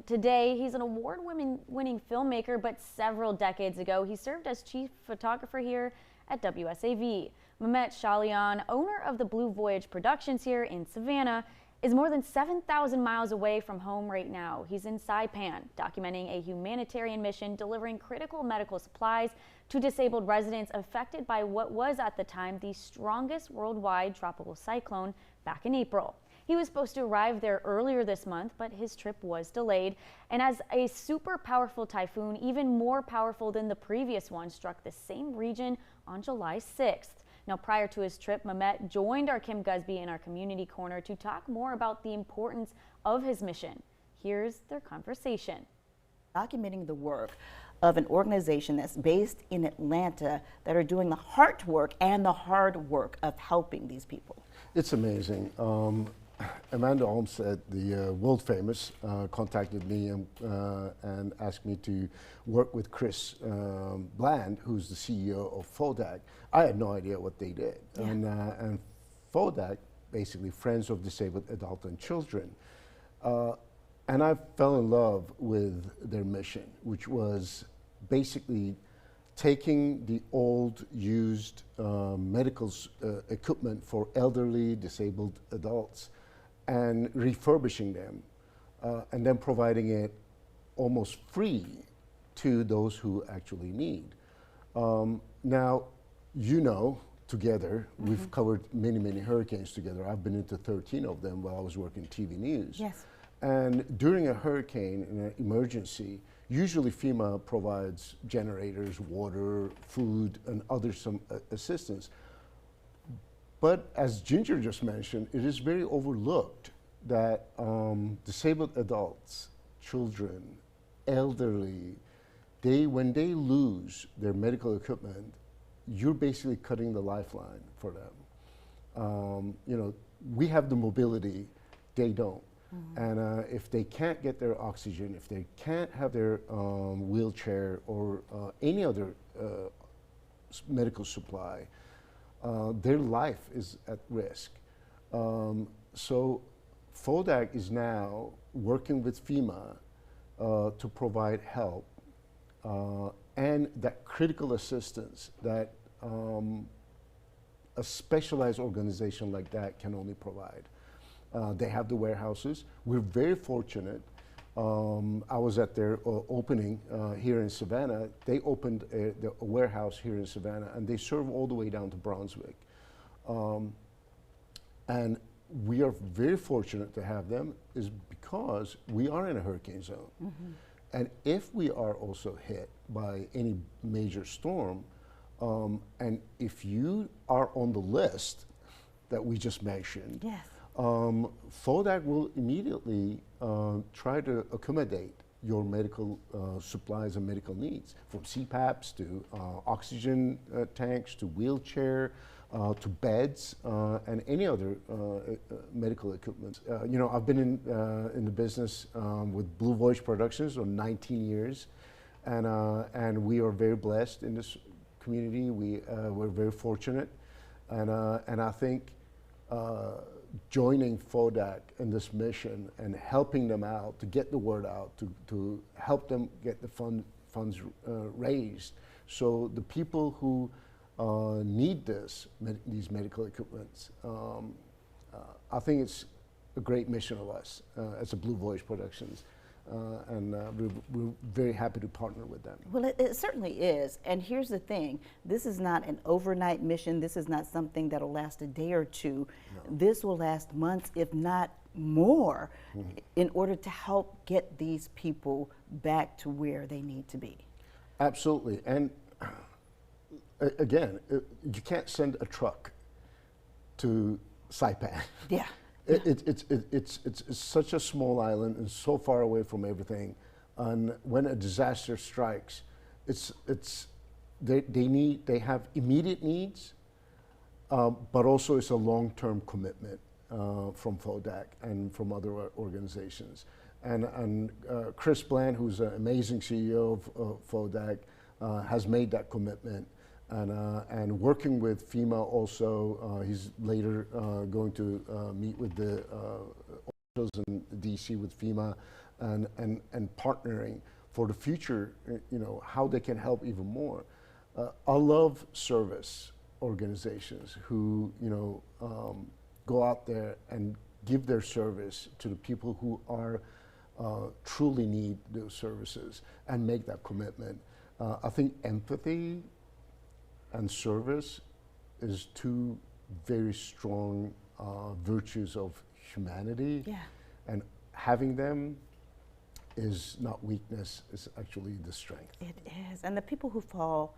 And today, he's an award-winning filmmaker, but several decades ago, he served as chief photographer here at WSAV. Mehmet Caglayan, owner of the Blue Voyage Productions here in Savannah, is more than 7,000 miles away from home right now. He's in Saipan, documenting a humanitarian mission delivering critical medical supplies to disabled residents affected by what was at the time the strongest worldwide tropical cyclone back in April. He was supposed to arrive there earlier this month, but his trip was delayed. And as a super powerful typhoon, even more powerful than the previous one, struck the same region on July 6th. Now, prior to his trip, Mehmet joined our Kim Gusby in our community corner to talk more about the importance of his mission. Here's their conversation. Documenting the work of an organization that's based in Atlanta that are doing the hard work and the hard work of helping these people. It's amazing. Amanda Olmsted, the world famous, contacted me and asked me to work with Chris Bland, who's the CEO of FODAC. I had no idea what they did. Yeah. And FODAC, basically Friends of Disabled Adults and Children. And I fell in love with their mission, which was basically taking the old, used medical equipment for elderly, disabled adults and refurbishing them, and then providing it almost free to those who actually need. Now, you know, together, we've covered many, many hurricanes together. I've been into 13 of them while I was working TV news. Yes. And during a hurricane, in an emergency, usually FEMA provides generators, water, food, and other assistance. But as Ginger just mentioned, it is very overlooked that disabled adults, children, elderly, when they lose their medical equipment, you're basically cutting the lifeline for them. You know, we have the mobility, they don't. And if they can't get their oxygen, if they can't have their wheelchair or any other medical supply, their life is at risk. So FODAC is now working with FEMA to provide help and that critical assistance that a specialized organization like that can only provide. They have the warehouses. We're very fortunate. I was at their opening here in Savannah. They opened a warehouse here in Savannah, and they serve all the way down to Brunswick. And we are very fortunate to have them is because we are in a hurricane zone. And if we are also hit by any major storm, and if you are on the list that we just mentioned, yes. FODAC will immediately try to accommodate your medical supplies and medical needs, from CPAPs to oxygen tanks to wheelchair to beds and any other medical equipment. You know, I've been in the business with Blue Voyage Productions for 19 years, and we are very blessed in this community. We're very fortunate, and I think joining FODAC in this mission and helping them out to get the word out, to help them get the funds raised, so the people who need these medical equipments, I think it's a great mission of us as a Blue Voyage Productions. And we're very happy to partner with them. Well, it certainly is. And here's the thing. This is not an overnight mission. This is not something that will last a day or two. No. This will last months, if not more, in order to help get these people back to where they need to be. Absolutely. And again, you can't send a truck to Saipan. Yeah. It's such a small island and so far away from everything, and when a disaster strikes, they have immediate needs, but also it's a long-term commitment from FODAC and from other organizations. And Chris Bland, who's an amazing CEO of FODAC, has made that commitment. And working with FEMA also, he's later going to meet with the officials in DC with FEMA and partnering for the future, how they can help even more. I love service organizations who, go out there and give their service to the people who are truly need those services and make that commitment. I think empathy and service is two very strong virtues of humanity. Yeah. And having them is not weakness, it's actually the strength. It is. And the people who fall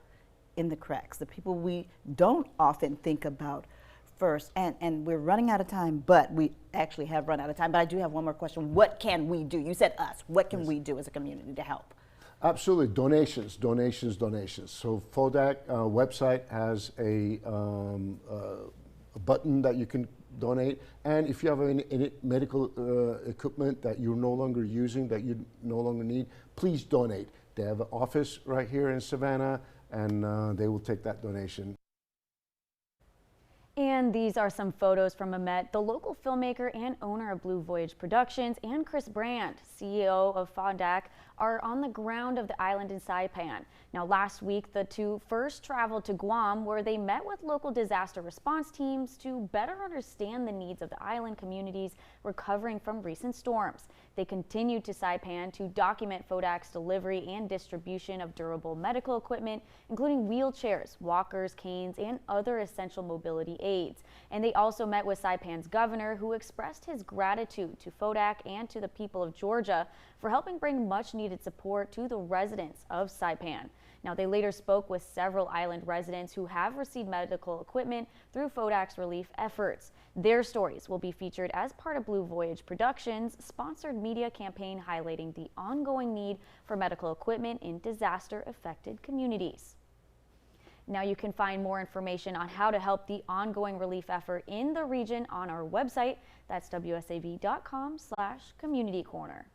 in the cracks, the people we don't often think about first, and we're running out of time, but we actually have run out of time. But I do have one more question. What can we do? You said us. What can we do as a community to help? Absolutely, donations. So FODAC website has a button that you can donate, and if you have any medical equipment that you're no longer using, that you no longer need, please donate. They have an office right here in Savannah, and they will take that donation. And these are some photos from Mehmet, the local filmmaker and owner of Blue Voyage Productions, and Chris Brand, CEO of FODAC, are on the ground of the island in Saipan. Now, last week, the two first traveled to Guam, where they met with local disaster response teams to better understand the needs of the island communities recovering from recent storms. They continued to Saipan to document FODAC's delivery and distribution of durable medical equipment, including wheelchairs, walkers, canes, and other essential mobility aids. And they also met with Saipan's governor, who expressed his gratitude to FODAC and to the people of Georgia for helping bring much needed support to the residents of Saipan. Now, they later spoke with several island residents who have received medical equipment through FODAC's relief efforts. Their stories will be featured as part of Blue Voyage Productions' sponsored media campaign highlighting the ongoing need for medical equipment in disaster-affected communities. Now, you can find more information on how to help the ongoing relief effort in the region on our website. That's wsav.com/communitycorner.